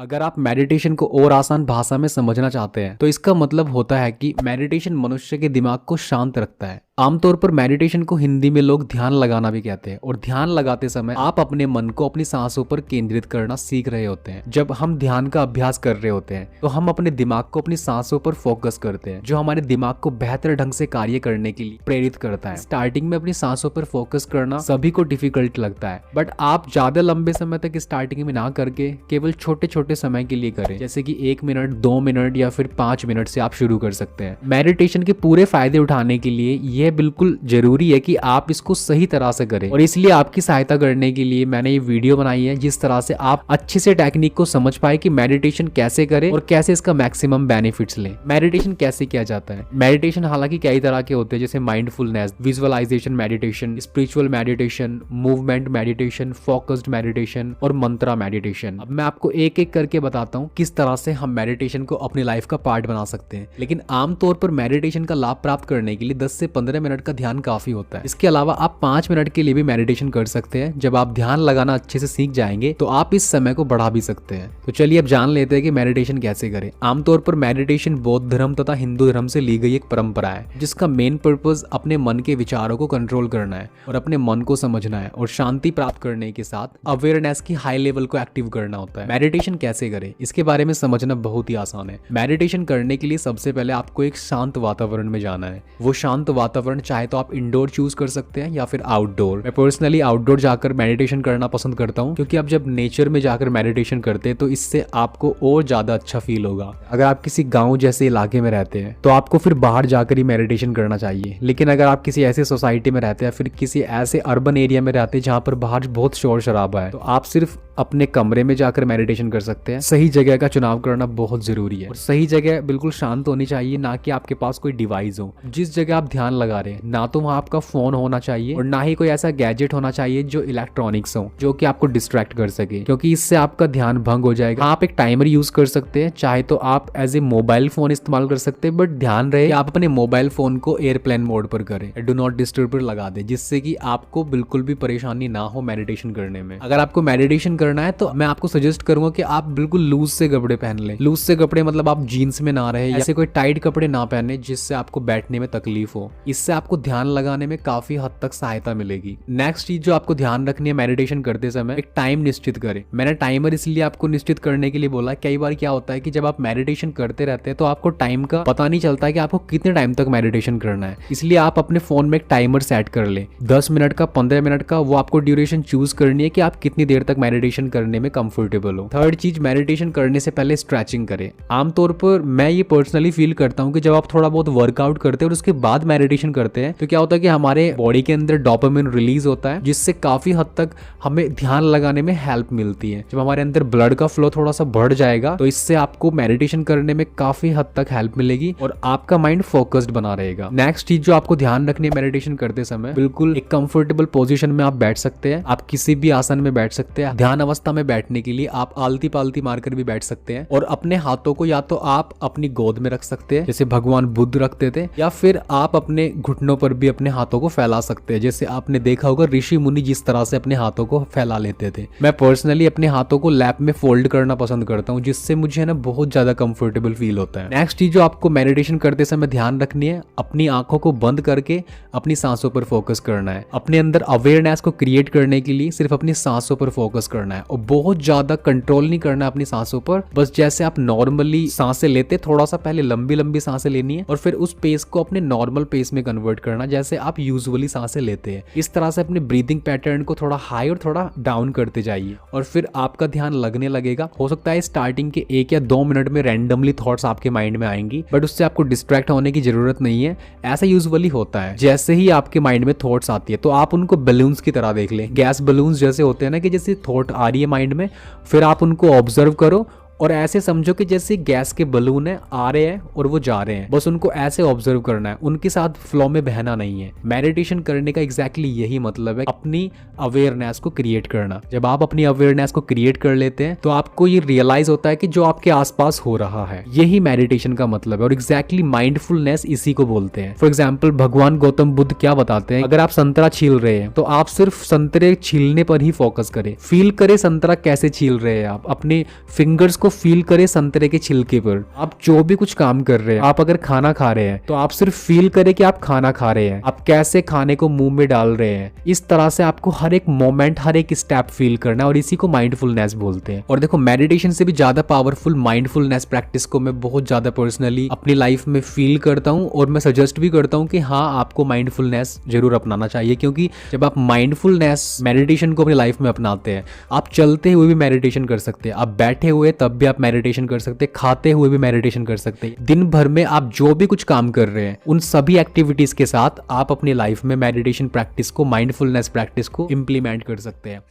अगर आप मेडिटेशन को और आसान भाषा में समझना चाहते हैं तो इसका मतलब होता है कि मेडिटेशन मनुष्य के दिमाग को शांत रखता है। आमतौर पर मेडिटेशन को हिंदी में लोग ध्यान लगाना भी कहते हैं और ध्यान लगाते समय आप अपने मन को अपनी सांसों पर केंद्रित करना सीख रहे होते हैं। जब हम ध्यान का अभ्यास कर रहे होते हैं तो हम अपने दिमाग को अपनी सांसों पर फोकस करते हैं, जो हमारे दिमाग को बेहतर ढंग से कार्य करने के लिए प्रेरित करता है। स्टार्टिंग में अपनी सांसों पर फोकस करना सभी को डिफिकल्ट लगता है, बट आप ज्यादा लंबे समय तक स्टार्टिंग में ना करके केवल छोटे छोटे समय के लिए करें, जैसे कि 1 मिनट, 2 मिनट या फिर 5 मिनट से आप शुरू कर सकते हैं। मेडिटेशन के पूरे फायदे उठाने के लिए यह बिल्कुल जरूरी है कि आप इसको सही तरह से करें, और इसलिए आपकी सहायता करने के लिए मैंने ये वीडियो बनाई है, जिस तरह से आप अच्छे से टेक्निक को समझ पाए कि मेडिटेशन कैसे करें और कैसे इसका मैक्सिमम बेनिफिट्स लें। मेडिटेशन कैसे किया जाता है? मेडिटेशन हालांकि कई तरह के होते हैं, जैसे mindfulness, visualisation meditation, spiritual meditation, movement meditation, focused meditation और मंत्रा मेडिटेशन। अब मैं आपको एक एक करके बताता हूँ किस तरह से हम मेडिटेशन को अपनी लाइफ का पार्ट बना सकते हैं। लेकिन आमतौर पर मेडिटेशन का लाभ प्राप्त करने के लिए 10 से 15 मिनट का ध्यान काफी होता है। इसके अलावा आप 5 मिनट के लिए भी मेडिटेशन कर सकते हैं। जब आप ध्यान लगाना अच्छे से सीख जाएंगे तो आप इस समय को बढ़ा भी सकते हैं। तो चलिए अब जान लेते हैं कि मेडिटेशन कैसे करें। आमतौर पर मेडिटेशन बौद्ध धर्म तथा हिंदू धर्म से ली गई एक परंपरा है, जिसका मेन पर्पस अपने मन के विचारों को कंट्रोल करना है और अपने मन को समझना है, और शांति प्राप्त करने के साथ अवेयरनेस की हाई लेवल को एक्टिव करना होता है। मेडिटेशन कैसे करें इसके बारे में समझना बहुत ही आसान है। मेडिटेशन करने के लिए सबसे पहले आपको एक शांत वातावरण में जाना है। वो शांत वातावरण चाहे तो आप इंडोर चूज कर सकते हैं या फिर आउटडोर। मैं पर्सनली आउटडोर जाकर मेडिटेशन करना पसंद करता हूँ, क्योंकि आप जब नेचर में जाकर मेडिटेशन करते हैं तो इससे आपको और ज्यादा अच्छा फील होगा। अगर आप किसी गांव जैसे इलाके में रहते हैं तो आपको फिर बाहर जाकर ही मेडिटेशन करना चाहिए। लेकिन अगर आप किसी ऐसे सोसाइटी में रहते हैं, फिर किसी ऐसे अर्बन एरिया में रहते हैं जहाँ पर बाहर बहुत शोर शराबा है, तो आप सिर्फ अपने कमरे में जाकर मेडिटेशन कर सकते हैं। सही जगह का चुनाव करना बहुत जरूरी है, और सही जगह बिल्कुल शांत होनी चाहिए, ना कि आपके पास कोई डिवाइस हो। जिस जगह आप ध्यान लगा रहे हैं ना तो वहाँ आपका फोन होना चाहिए और ना ही कोई ऐसा गैजेट होना चाहिए जो इलेक्ट्रॉनिक्स हो, जो कि आपको डिस्ट्रैक्ट कर सके, क्योंकि इससे आपका ध्यान भंग हो जाएगा। आप एक टाइमर यूज कर सकते हैं, चाहे तो आप एज ए मोबाइल फोन इस्तेमाल कर सकते हैं, बट ध्यान रहे कि आप अपने मोबाइल फोन को एयरप्लेन मोड पर करें, डू नॉट डिस्टर्ब पर लगा दे, जिससे कि आपको बिल्कुल भी परेशानी ना हो मेडिटेशन करने में। अगर आपको मेडिटेशन करना है तो मैं आपको सजेस्ट करूंगा कि आप बिल्कुल लूज से कपड़े पहन लें। लूज से कपड़े मतलब आप जीन्स में ना रहे, ऐसे कोई टाइट कपड़े ना पहने जिससे आपको बैठने में तकलीफ हो। इससे आपको ध्यान लगाने में काफी हद तक सहायता मिलेगी। नेक्स्ट चीज जो आपको ध्यान रखनी है मेडिटेशन करते समय, एक टाइम निश्चित करें। मैंने टाइमर इसलिए आपको निश्चित करने के लिए बोला, कई बार क्या होता है कि जब आप मेडिटेशन करते रहते हैं तो आपको टाइम का पता नहीं चलता है कि आपको कितने टाइम तक मेडिटेशन करना है। इसलिए आप अपने फोन में एक टाइमर सेट कर ले, 10 मिनट का, 15 मिनट का। वो आपको ड्यूरेशन चूज करनी है कि आप कितनी देर तक मेडिटेशन करने में कंफर्टेबल हो। थर्ड चीज, मेडिटेशन करने से पहले स्ट्रेचिंग करें। आमतौर पर मैं ये पर्सनली फील करता हूँ कि जब आप थोड़ा बहुत वर्कआउट करते हैं और उसके बाद मेडिटेशन करते हैं तो क्या होता है कि हमारे बॉडी के अंदर डोपामिन रिलीज होता है, जिससे काफी हद तक हमें ध्यान लगाने में हेल्प मिलती है। जब हमारे अंदर ब्लड का फ्लो थोड़ा सा बढ़ जाएगा तो इससे आपको मेडिटेशन करने में काफी हद तक हेल्प मिलेगी और आपका माइंड फोकस्ड बना रहेगा। नेक्स्ट चीज जो आपको ध्यान रखनी है मेडिटेशन करते समय, बिल्कुल एक कंफर्टेबल पोजीशन में आप बैठ सकते हैं। आप किसी भी आसन में बैठ सकते हैं। ध्यान अवस्था में बैठने के लिए आप आलती पालती मारकर भी बैठ सकते हैं, और अपने हाथों को या तो आप अपनी गोद में रख सकते हैं जैसे भगवान बुद्ध रखते थे, या फिर आप अपने घुटनों पर भी अपने हाथों को फैला सकते हैं, जैसे आपने देखा होगा ऋषि मुनि जिस तरह से अपने हाथों को फैला लेते थे। मैं पर्सनली अपने हाथों को लैप में फोल्ड करना पसंद करता हूँ, जिससे मुझे ना बहुत ज्यादा कंफर्टेबल फील होता है। नेक्स्ट चीज जो आपको मेडिटेशन करते समय ध्यान रखनी है, अपनी आंखों को बंद करके अपनी सांसों पर फोकस करना है। अपने अंदर अवेयरनेस को क्रिएट करने के लिए सिर्फ अपनी सांसों पर फोकस करना है, और बहुत ज्यादा कंट्रोल नहीं करना है अपनी सांसों पर। बस जैसे आप नॉर्मली सांसें लेते, थोड़ा सा पहले लंबी लंबी सांसें लेनी है और फिर उस पेस को अपने नॉर्मल पेस में कन्वर्ट करना, जैसे आप यूजुअली सांसें लेते हैं। इस तरह से अपने ब्रीदिंग पैटर्न को थोड़ा हाई और थोड़ा डाउन करते जाइए, और फिर आपका ध्यान लगने लगेगा। हो सकता है स्टार्टिंग के 1 या 2 मिनट में रैंडमली थॉट्स आपके माइंड में आएंगी, बट उससे आपको डिस्ट्रैक्ट होने की जरूरत नहीं है। ऐसा यूजुअली होता है, जैसे ही आपके माइंड में थॉट्स आती है तो आप उनको बलून्स की तरह देख लें। गैस बलून्स जैसे होते हैं ना, कि जैसे थॉट आ रही है माइंड में, फिर आप उनको ऑब्जर्व करो और ऐसे समझो कि जैसे गैस के बलून है, आ रहे हैं और वो जा रहे हैं, बस उनको ऐसे ऑब्जर्व करना है, उनके साथ फ्लो में बहना नहीं है। मेडिटेशन करने का एग्जैक्टली यही मतलब है, अपनी अवेयरनेस को क्रिएट करना। जब आप अपनी अवेयरनेस को क्रिएट कर लेते हैं तो आपको ये रियलाइज होता है कि जो आपके आसपास हो रहा है, यही मेडिटेशन का मतलब है, और एग्जैक्टली माइंडफुलनेस इसी को बोलते हैं। फॉर एग्जाम्पल भगवान गौतम बुद्ध क्या बताते हैं, अगर आप संतरा छील रहे हैं तो आप सिर्फ संतरे छीलने पर ही फोकस करें, फील करें संतरा कैसे छील रहे हैं। आप अपने फिंगर्स को फील करें संतरे के छिलके पर। आप जो भी कुछ काम कर रहे हैं, आप अगर खाना खा रहे हैं तो आप सिर्फ फील करें कि आप खाना खा रहे हैं, आप कैसे खाने को मुंह में डाल रहे हैं। इस तरह से आपको हर एक मोमेंट, हर एक स्टेप फील करना है और इसी को माइंडफुलनेस बोलते हैं। और देखो, मेडिटेशन से भी ज्यादा पावरफुल माइंडफुलनेस प्रैक्टिस को मैं बहुत ज्यादा पर्सनली अपनी लाइफ में फील करता हूँ और मैं सजेस्ट भी करता हूँ कि हाँ, आपको माइंडफुलनेस जरूर अपनाना चाहिए। क्योंकि जब आप माइंडफुलनेस मेडिटेशन को अपनी लाइफ में अपनाते हैं, आप चलते हुए भी मेडिटेशन कर सकते हैं, आप बैठे हुए तब भी आप मेडिटेशन कर सकते हैं, खाते हुए भी मेडिटेशन कर सकते हैं। दिन भर में आप जो भी कुछ काम कर रहे हैं, उन सभी एक्टिविटीज के साथ आप अपनी लाइफ में मेडिटेशन प्रैक्टिस को, माइंडफुलनेस प्रैक्टिस को इंप्लीमेंट कर सकते हैं।